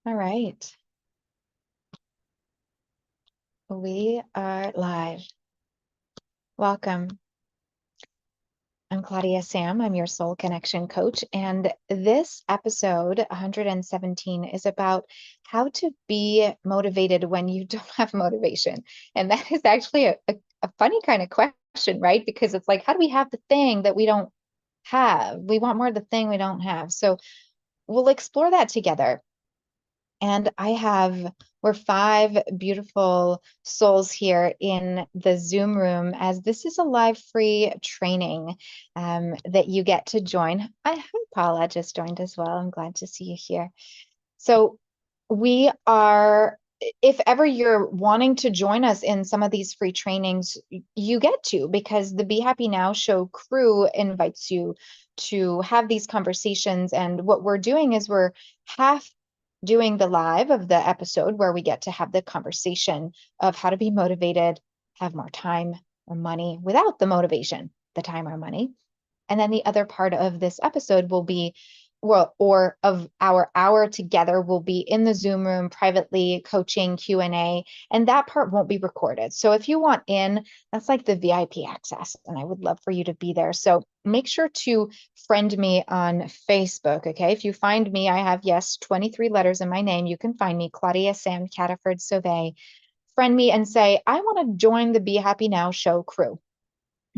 All right. We are live. Welcome. I'm Claudia-Sam. I'm your soul connection coach. And this episode 117 is about how to be motivated when you don't have motivation. And that is actually a funny kind of question, right? Because it's like, how do we have the thing that we don't have? We want more of the thing we don't have. So we'll explore that together. And we're five beautiful souls here in the Zoom room, as this is a live free training that you get to join. Hi, Paula just joined as well. I'm glad to see you here. So we are, if ever you're wanting to join us in some of these free trainings, you get to, because the Be Happy Now show crew invites you to have these conversations. And what we're doing is we're half doing the live of the episode where we get to have the conversation of how to be motivated, have more time or money without the motivation, the time or money. And then the other part of this episode will be, well, or of our hour together will be in the Zoom room, privately coaching Q&A, and that part won't be recorded. So if you want in, that's like the VIP access, and I would love for you to be there. So make sure to friend me on Facebook, okay? If you find me, I have, yes, 23 letters in my name. You can find me, Claudia-Sam Cataford Sauvé. Friend me and say, I want to join the Be Happy Now show crew,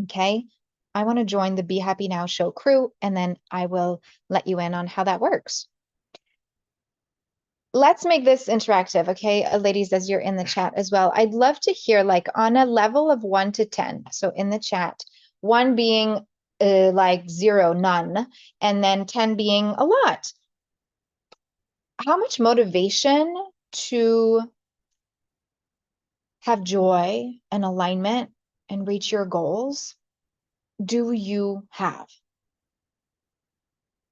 okay? I want to join the Be Happy Now show crew, and then I will let you in on how that works. Let's make this interactive, okay, ladies, as you're in the chat as well. I'd love to hear, like, on a level of 1 to 10. So in the chat, 1 being like 0, none, and then 10 being a lot. How much motivation to have joy and alignment and reach your goals do you have?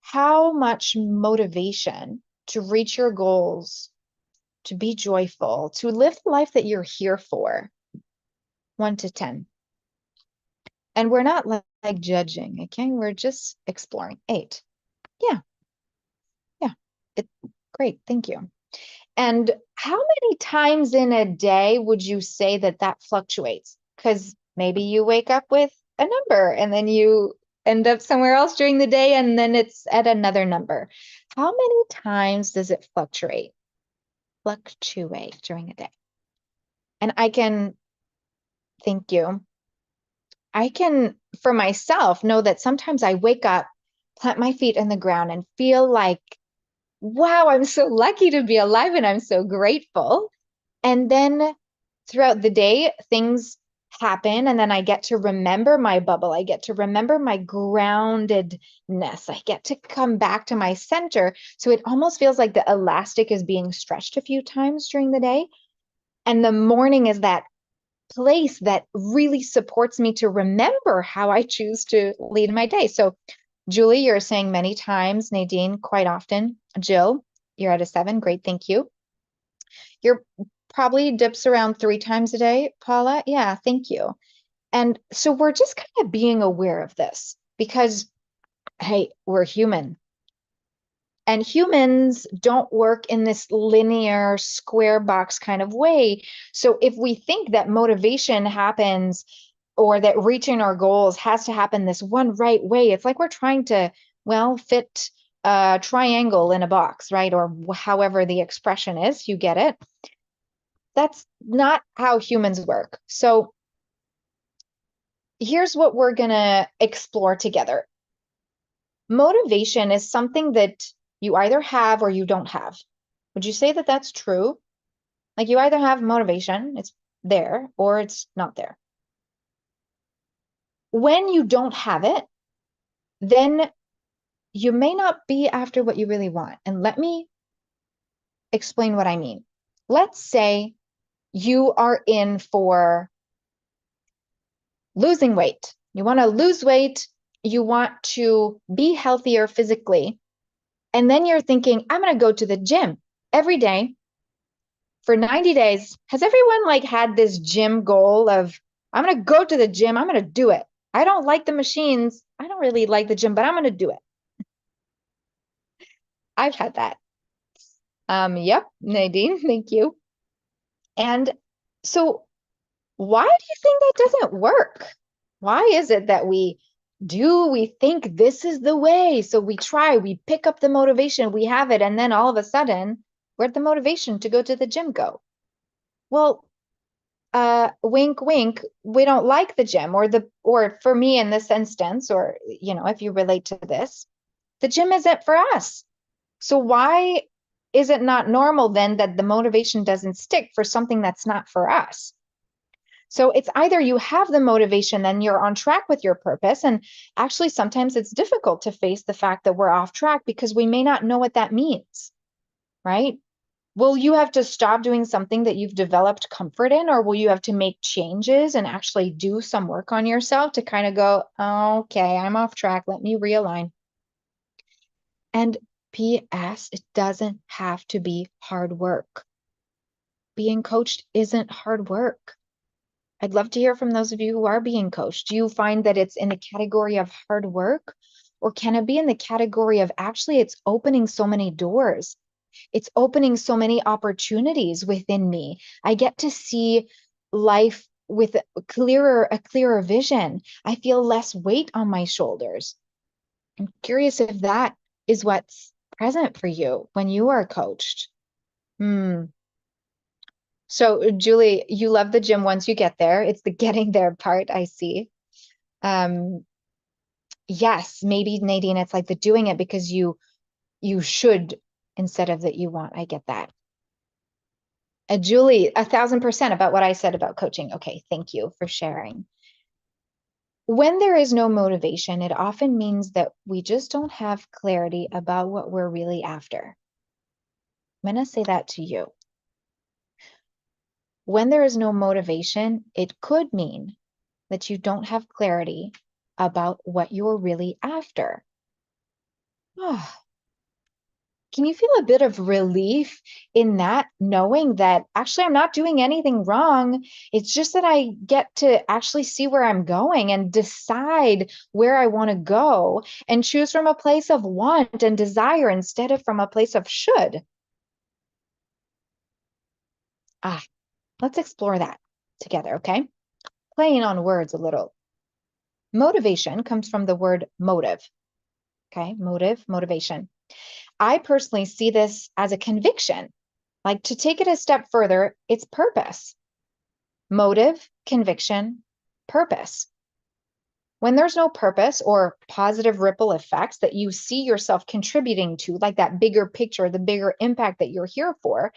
How much motivation to reach your goals, to be joyful, to live the life that you're here for? 1 to 10. And we're not like judging, okay? We're just exploring. 8. Yeah. Yeah. Great. Thank you. And how many times in a day would you say that fluctuates? Because maybe you wake up with a number and then you end up somewhere else during the day and then it's at another number. How many times does it fluctuate during a day? And thank you. I can, for myself, know that sometimes I wake up, plant my feet in the ground and feel like, wow, I'm so lucky to be alive and I'm so grateful. And then throughout the day, things happen, and then I get to remember my bubble. I get to remember my groundedness. I get to come back to my center. So it almost feels like the elastic is being stretched a few times during the day. And the morning is that place that really supports me to remember how I choose to lead my day. So, Julie, you're saying many times, Nadine, quite often. Jill, you're at a 7. Great, thank you. You're probably dips around 3 times a day, Paula. Yeah, thank you. And so we're just kind of being aware of this because, hey, we're human. And humans don't work in this linear square box kind of way. So if we think that motivation happens or that reaching our goals has to happen this one right way, it's like we're trying to, well, fit a triangle in a box, right? Or however the expression is, you get it. That's not how humans work. So here's what we're going to explore together. Motivation is something that you either have or you don't have. Would you say that that's true? Like, you either have motivation, it's there, or it's not there. When you don't have it, then you may not be after what you really want. And let me explain what I mean. Let's say you are in for losing weight. You want to lose weight. You want to be healthier physically. And then you're thinking, I'm going to go to the gym every day for 90 days. Has everyone like had this gym goal of, I'm going to go to the gym. I'm going to do it. I don't like the machines. I don't really like the gym, but I'm going to do it. I've had that. Yep, Nadine, thank you. And so why do you think that doesn't work? Why is it that we think this is the way? So we try, we pick up the motivation, we have it, and then all of a sudden, where'd the motivation to go to the gym go? Well, wink, wink, we don't like the gym, or for me in this instance, or if you relate to this, the gym isn't for us. So why is it not normal then that the motivation doesn't stick for something that's not for us? So it's either you have the motivation, then you're on track with your purpose. And actually, sometimes it's difficult to face the fact that we're off track because we may not know what that means, right? Will you have to stop doing something that you've developed comfort in, or will you have to make changes and actually do some work on yourself to kind of go, okay, I'm off track. Let me realign. And P.S., it doesn't have to be hard work. Being coached isn't hard work. I'd love to hear from those of you who are being coached. Do you find that it's in the category of hard work, or can it be in the category of actually it's opening so many doors? It's opening so many opportunities within me. I get to see life with a clearer vision. I feel less weight on my shoulders. I'm curious if that is what's present for you when you are coached. Hmm. So, Julie, you love the gym once you get there. It's the getting there part, I see. Um, yes, maybe Nadine, it's like the doing it because you should instead of that you want. I get that. Julie, 1,000% about what I said about coaching. Okay, thank you for sharing. When there is no motivation, it often means that we just don't have clarity about what we're really after. I'm going to say that to you. When there is no motivation, it could mean that you don't have clarity about what you're really after. Oh, can you feel a bit of relief in that, knowing that actually I'm not doing anything wrong? It's just that I get to actually see where I'm going and decide where I want to go and choose from a place of want and desire instead of from a place of should. Ah, let's explore that together, okay? Playing on words a little. Motivation comes from the word motive, okay? Motivation. I personally see this as a conviction. Like, to take it a step further, it's purpose. Motive, conviction, purpose. When there's no purpose or positive ripple effects that you see yourself contributing to, like that bigger picture, the bigger impact that you're here for,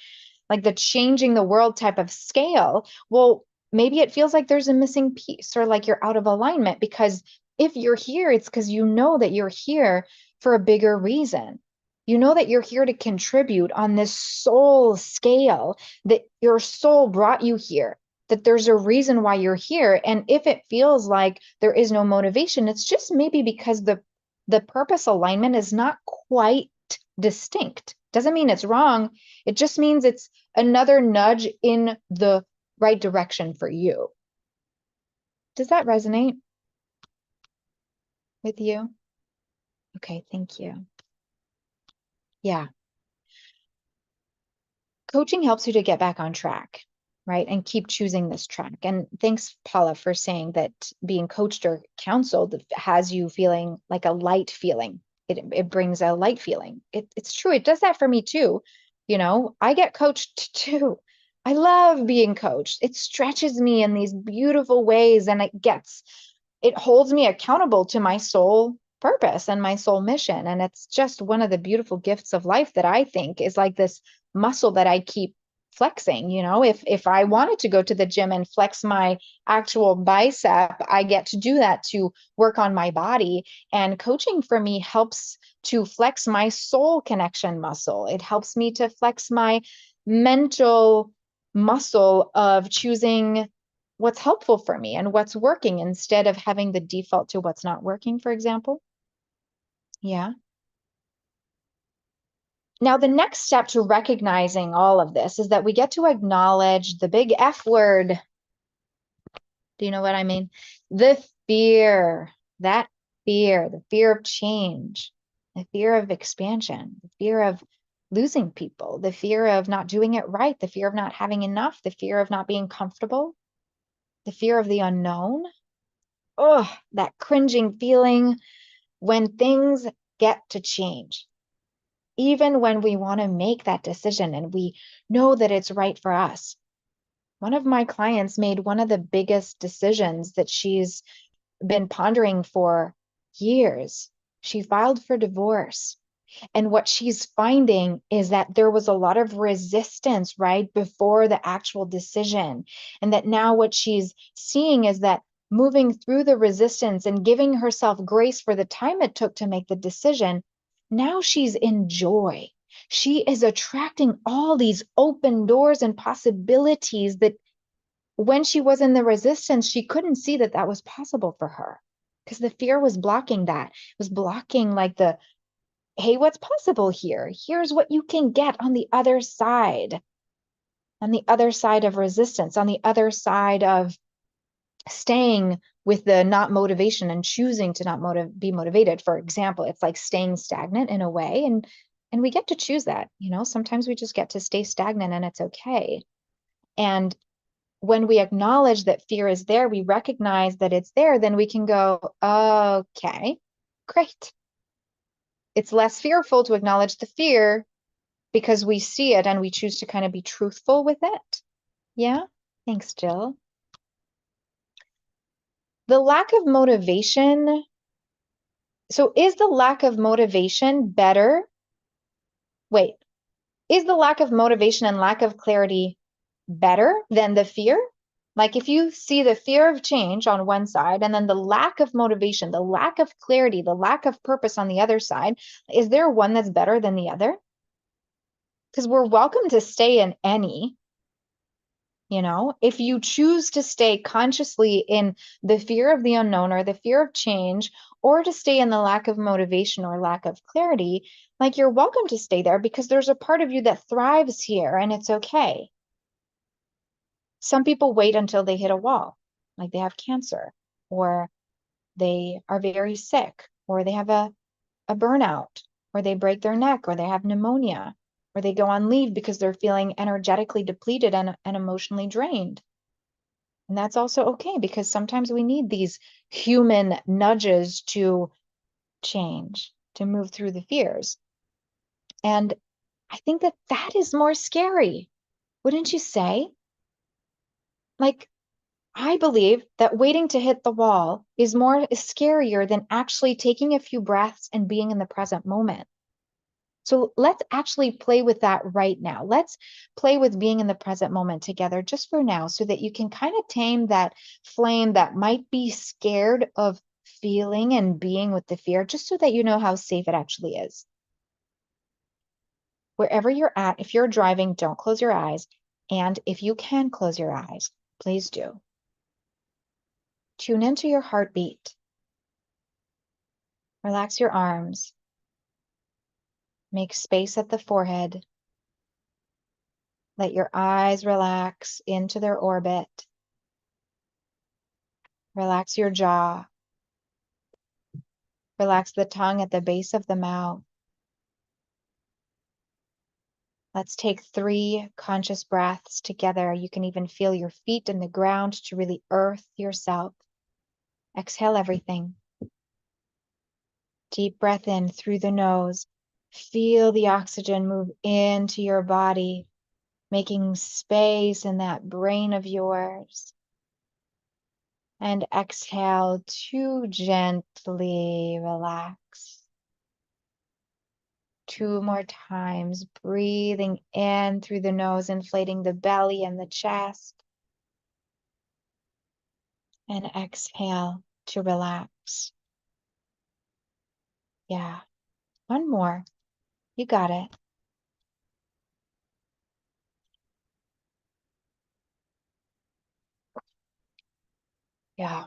like the changing the world type of scale, well, maybe it feels like there's a missing piece or like you're out of alignment, because if you're here, it's because you know that you're here for a bigger reason. You know that you're here to contribute on this soul scale, that your soul brought you here, that there's a reason why you're here. And if it feels like there is no motivation, it's just maybe because the purpose alignment is not quite distinct. Doesn't mean it's wrong. It just means it's another nudge in the right direction for you. Does that resonate with you? Okay, thank you. Yeah. Coaching helps you to get back on track, right? And keep choosing this track. And thanks, Paula, for saying that being coached or counseled has you feeling like a light feeling. It brings a light feeling. It's true. It does that for me too. I get coached too. I love being coached. It stretches me in these beautiful ways, and it holds me accountable to my soul purpose and my soul mission. And it's just one of the beautiful gifts of life that I think is like this muscle that I keep flexing. If I wanted to go to the gym and flex my actual bicep, I get to do that to work on my body. And coaching for me helps to flex my soul connection muscle. It helps me to flex my mental muscle of choosing what's helpful for me and what's working instead of having the default to what's not working, for example. Yeah. Now, the next step to recognizing all of this is that we get to acknowledge the big F word. Do you know what I mean? The fear, the fear of change, the fear of expansion, the fear of losing people, the fear of not doing it right, the fear of not having enough, the fear of not being comfortable, the fear of the unknown. Oh, that cringing feeling when things get to change. Even when we want to make that decision and we know that it's right for us. One of my clients made one of the biggest decisions that she's been pondering for years. She filed for divorce. And what she's finding is that there was a lot of resistance right before the actual decision. And that now what she's seeing is that moving through the resistance and giving herself grace for the time it took to make the decision, now she's in joy. She is attracting all these open doors and possibilities that when she was in the resistance, she couldn't see that that was possible for her because the fear was blocking that. It was blocking like the, hey, what's possible here? Here's what you can get on the other side of resistance, on the other side of staying with the not motivation and choosing to not be motivated. For example, it's like staying stagnant in a way. And we get to choose that, sometimes we just get to stay stagnant and it's okay. And when we acknowledge that fear is there, we recognize that it's there, then we can go, okay, great. It's less fearful to acknowledge the fear because we see it and we choose to kind of be truthful with it. Yeah. Thanks, Jill. The lack of motivation. So is the lack of motivation better? Wait, is the lack of motivation and lack of clarity better than the fear? Like if you see the fear of change on one side and then the lack of motivation, the lack of clarity, the lack of purpose on the other side, is there one that's better than the other? Because we're welcome to stay in any, if you choose to stay consciously in the fear of the unknown or the fear of change, or to stay in the lack of motivation or lack of clarity, like you're welcome to stay there because there's a part of you that thrives here and it's okay. Some people wait until they hit a wall, like they have cancer, or they are very sick, or they have a burnout, or they break their neck, or they have pneumonia, or they go on leave because they're feeling energetically depleted and emotionally drained. And that's also okay because sometimes we need these human nudges to change, to move through the fears. And I think that that is more scary, wouldn't you say? Like, I believe that waiting to hit the wall is scarier than actually taking a few breaths and being in the present moment. So let's actually play with that right now. Let's play with being in the present moment together just for now so that you can kind of tame that flame that might be scared of feeling and being with the fear, just so that you know how safe it actually is. Wherever you're at, if you're driving, don't close your eyes. And if you can close your eyes, please do. Tune into your heartbeat. Relax your arms. Make space at the forehead. Let your eyes relax into their orbit. Relax your jaw. Relax the tongue at the base of the mouth. Let's take 3 conscious breaths together. You can even feel your feet in the ground to really earth yourself. Exhale everything. Deep breath in through the nose. Feel the oxygen move into your body, making space in that brain of yours. And exhale to gently relax. 2 more times, breathing in through the nose, inflating the belly and the chest. And exhale to relax. Yeah. 1 more. You got it. Yeah.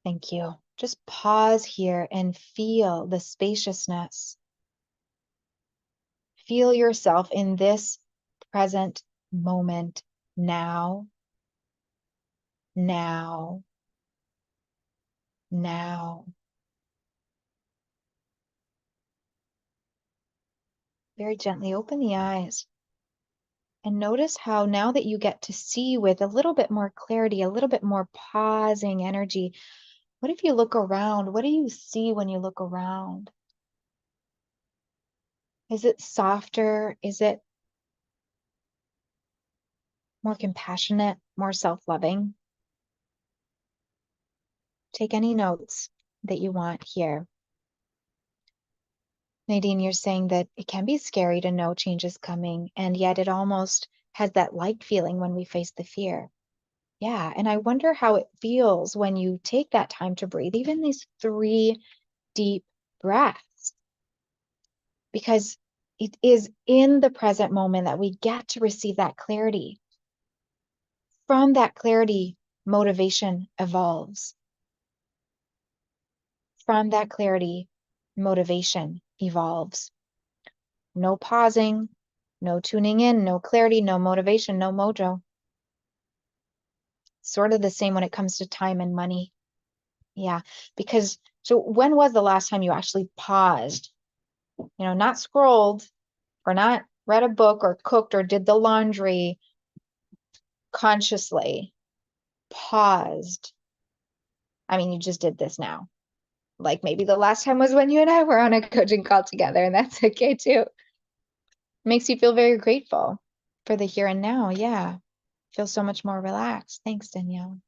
Thank you. Just pause here and feel the spaciousness. Feel yourself in this present moment now, now, now. Very gently open the eyes. And notice how now that you get to see with a little bit more clarity, a little bit more pausing energy, what if you look around? What do you see when you look around? Is it softer? Is it more compassionate, more self-loving? Take any notes that you want here. Nadine, you're saying that it can be scary to know change is coming, and yet it almost has that light feeling when we face the fear. Yeah, and I wonder how it feels when you take that time to breathe, even these 3 deep breaths, because it is in the present moment that we get to receive that clarity. From that clarity, motivation evolves. From that clarity, motivation evolves. No pausing, no tuning in, no clarity, no motivation, no mojo. Sort of the same when it comes to time and money. Yeah, because so when was the last time you actually paused? Not scrolled or not read a book or cooked or did the laundry consciously, paused. I mean, you just did this now. Like maybe the last time was when you and I were on a coaching call together, and that's okay too. Makes you feel very grateful for the here and now. Yeah. Feel so much more relaxed. Thanks, Danielle.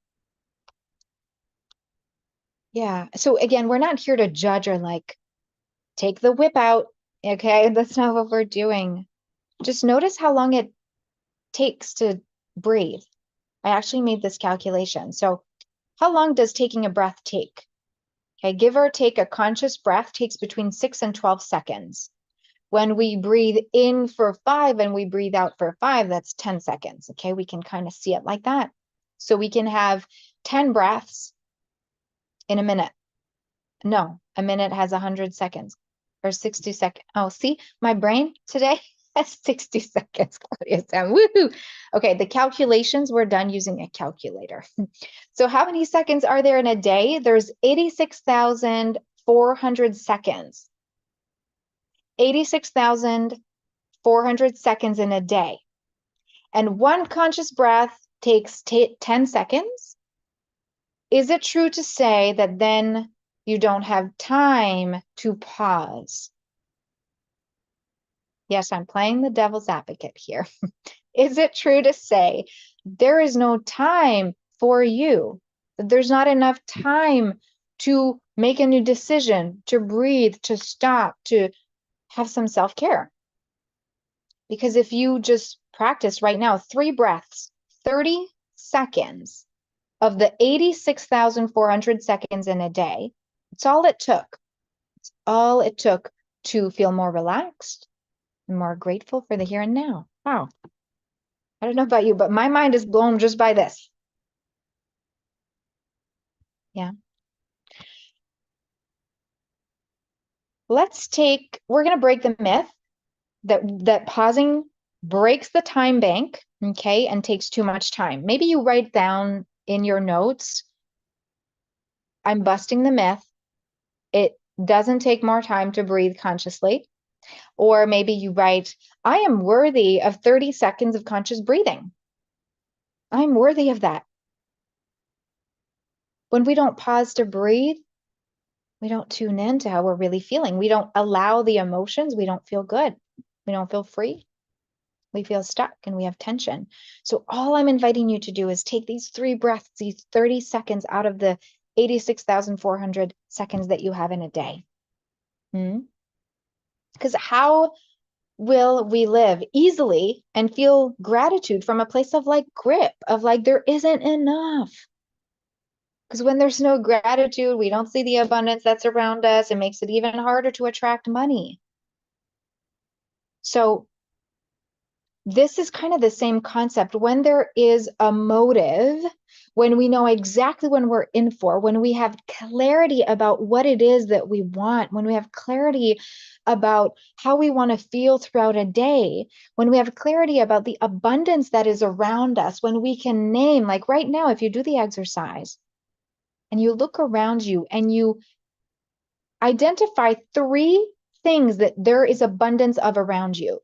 Yeah. So again, we're not here to judge or like take the whip out. Okay. That's not what we're doing. Just notice how long it takes to breathe. I actually made this calculation. So how long does taking a breath take? Okay. Give or take, a conscious breath takes between 6 and 12 seconds. When we breathe in for 5 and we breathe out for 5, that's 10 seconds. Okay. We can kind of see it like that. So we can have 10 breaths in a minute. No, a minute has 100 seconds or 60 seconds. Oh, see, my brain today has 60 seconds, Claudia-Sam. Woohoo. Okay, the calculations were done using a calculator. So how many seconds are there in a day? There's 86,400 seconds. 86,400 seconds in a day. And one conscious breath takes 10 seconds. Is it true to say that then you don't have time to pause? Yes, I'm playing the devil's advocate here. Is it true to say there is no time for you? That there's not enough time to make a new decision, to breathe, to stop, to have some self-care? Because if you just practice right now, 3 breaths, 30 seconds of the 86,400 seconds in a day, it's all it took. It's all it took to feel more relaxed and more grateful for the here and now. Wow. I don't know about you, but my mind is blown just by this. Yeah. We're going to break the myth that pausing breaks the time bank, okay, and takes too much time. Maybe you write down in your notes, I'm busting the myth. It doesn't take more time to breathe consciously. Or maybe you write, I am worthy of 30 seconds of conscious breathing. I'm worthy of that. When we don't pause to breathe, we don't tune in to how we're really feeling. We don't allow the emotions. We don't feel good. We don't feel free. We feel stuck and we have tension. So all I'm inviting you to do is take these 3 breaths, these 30 seconds out of the 86,400 seconds that you have in a day. Because how will we live easily and feel gratitude from a place of like grip, of like there isn't enough? Because when there's no gratitude, we don't see the abundance that's around us. It makes it even harder to attract money. So this is kind of the same concept. When there is a motive, when we know exactly when we're in for, when we have clarity about what it is that we want, when we have clarity about how we want to feel throughout a day, when we have clarity about the abundance that is around us, when we can name, like right now, if you do the exercise and you look around you and you identify 3 things that there is abundance of around you.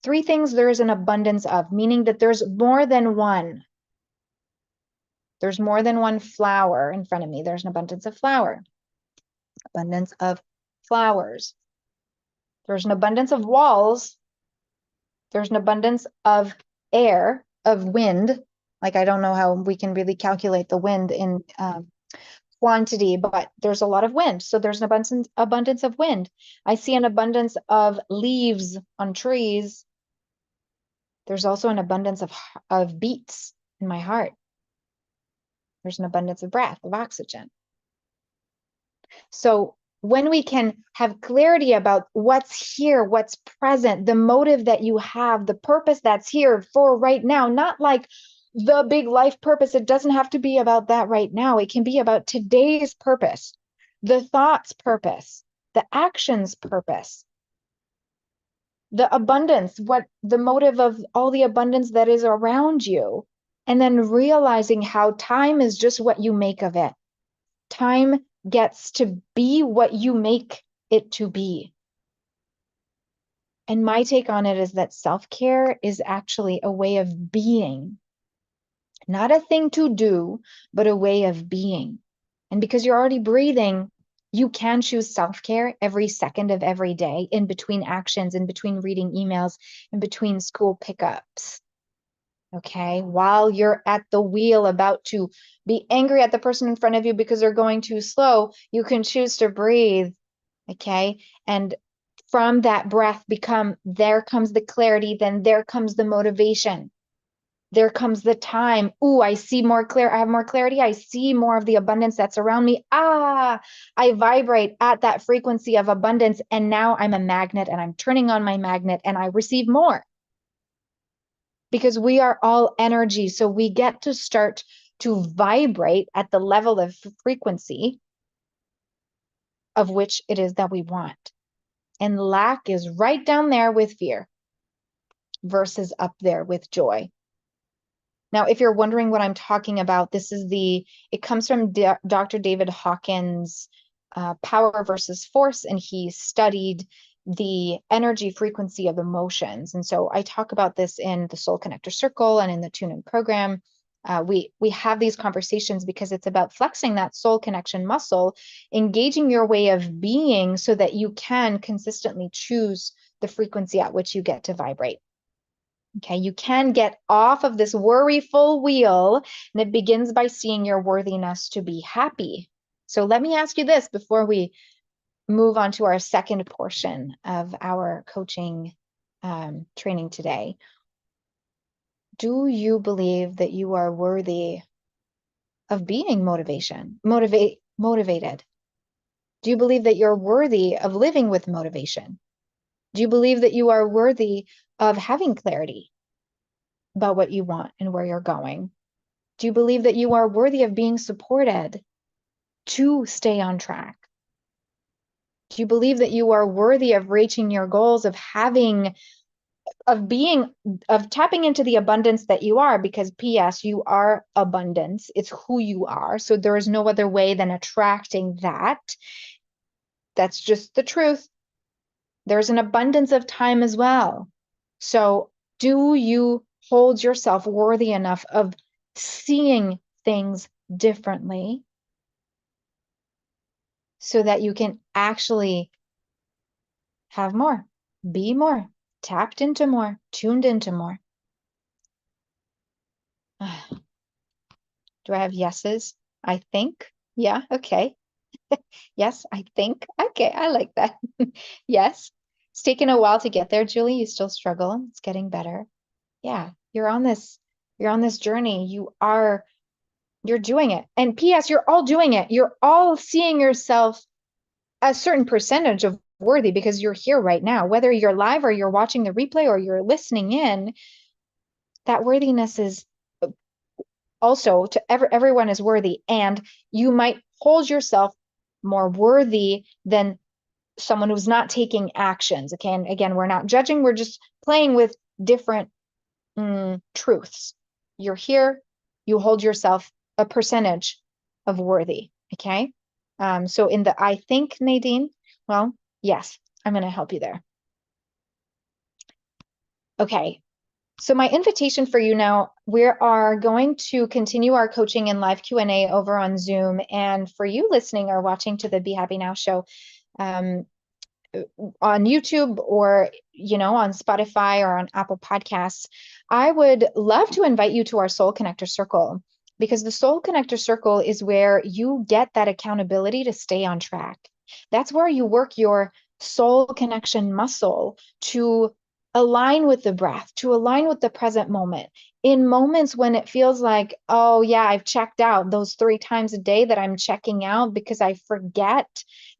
3 things there is an abundance of, meaning that there's more than one. There's more than one flower in front of me. There's an abundance of flower, abundance of flowers. There's an abundance of walls. There's an abundance of air, of wind. Like, I don't know how we can really calculate the wind in quantity, but there's a lot of wind. So there's an abundance of wind. I see an abundance of leaves on trees. There's also an abundance of beats in my heart. There's an abundance of breath, of oxygen. So when we can have clarity about what's here, what's present, the motive that you have, the purpose that's here for right now, not like the big life purpose. It doesn't have to be about that right now. It can be about today's purpose, the thoughts purpose, the actions purpose, the abundance, what the motive of all the abundance that is around you. And then realizing how time is just what you make of it. Time gets to be what you make it to be. And my take on it is that self-care is actually a way of being, not a thing to do, but a way of being. And because you're already breathing, you can choose self-care every second of every day, in between actions, in between reading emails, in between school pickups. Okay, while you're at the wheel about to be angry at the person in front of you because they're going too slow, you can choose to breathe. Okay, and from that breath there comes the clarity, then there comes the motivation. There comes the time. Ooh, I see more clear. I have more clarity. I see more of the abundance that's around me. I vibrate at that frequency of abundance. And now I'm a magnet, and I'm turning on my magnet, and I receive more. Because we are all energy. So we get to start to vibrate at the level of frequency of which it is that we want. And lack is right down there with fear versus up there with joy. Now, if you're wondering what I'm talking about, it comes from Dr. David Hawkins' Power versus Force, and he studied the energy frequency of emotions. And so I talk about this in the Soul Connector Circle and in the Tune In program. We have these conversations because it's about flexing that soul connection muscle, engaging your way of being so that you can consistently choose the frequency at which you get to vibrate. Okay, you can get off of this worryful wheel, and it begins by seeing your worthiness to be happy. So let me ask you this before we move on to our second portion of our coaching training today. Do you believe that you are worthy of being motivated? Do you believe that you're worthy of living with motivation? Do you believe that you are worthy of having clarity about what you want and where you're going? Do you believe that you are worthy of being supported to stay on track? Do you believe that you are worthy of reaching your goals, of tapping into the abundance that you are? Because P.S., you are abundance. It's who you are. So there is no other way than attracting that. That's just the truth. There's an abundance of time as well. So do you hold yourself worthy enough of seeing things differently so that you can actually have more, be more, tapped into more, tuned into more? Do I have yeses? I think. Yeah, okay. Yes, I think. Okay, I like that. Yes. It's taken a while to get there, Julie. You still struggle. It's getting better. Yeah, you're on this journey. You're doing it. And P.S., you're all doing it. You're all seeing yourself a certain percentage of worthy because you're here right now. Whether you're live or you're watching the replay or you're listening in, that worthiness is also everyone is worthy. And you might hold yourself more worthy than someone who's not taking actions. Okay. And again, we're not judging. We're just playing with different truths. You're here, you hold yourself a percentage of worthy. Okay. So in the I think, Nadine, well, yes, I'm going to help you there. Okay. So my invitation for you now, we are going to continue our coaching and live Q&A over on Zoom. And for you listening or watching to the Be Happy Now show, on YouTube or, on Spotify or on Apple Podcasts, I would love to invite you to our Soul Connector Circle, because the Soul Connector Circle is where you get that accountability to stay on track. That's where you work your soul connection muscle to align with the breath, to align with the present moment. In moments when it feels like, oh yeah, I've checked out, those 3 times a day that I'm checking out because I forget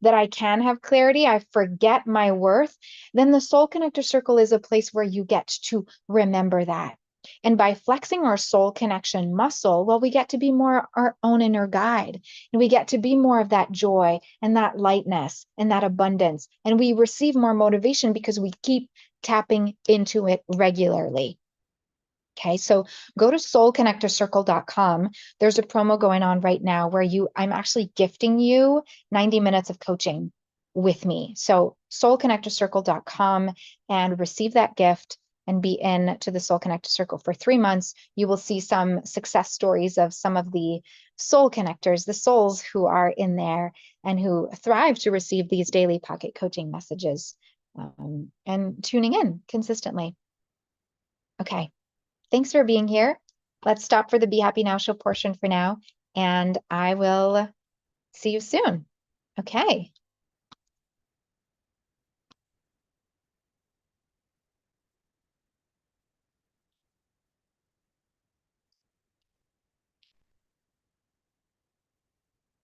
that I can have clarity, I forget my worth, then the Soul Connector Circle is a place where you get to remember that. And by flexing our soul connection muscle, well, we get to be more our own inner guide. And we get to be more of that joy and that lightness and that abundance. And we receive more motivation because we keep tapping into it regularly. Okay, so go to soulconnectorcircle.com. There's a promo going on right now where I'm actually gifting you 90 minutes of coaching with me. So soulconnectorcircle.com and receive that gift and be in to the Soul Connector Circle for 3 months. You will see some success stories of some of the soul connectors, the souls who are in there and who thrive to receive these daily pocket coaching messages, and tuning in consistently. Okay. Thanks for being here. Let's stop for the Be Happy Now show portion for now, and I will see you soon. Okay.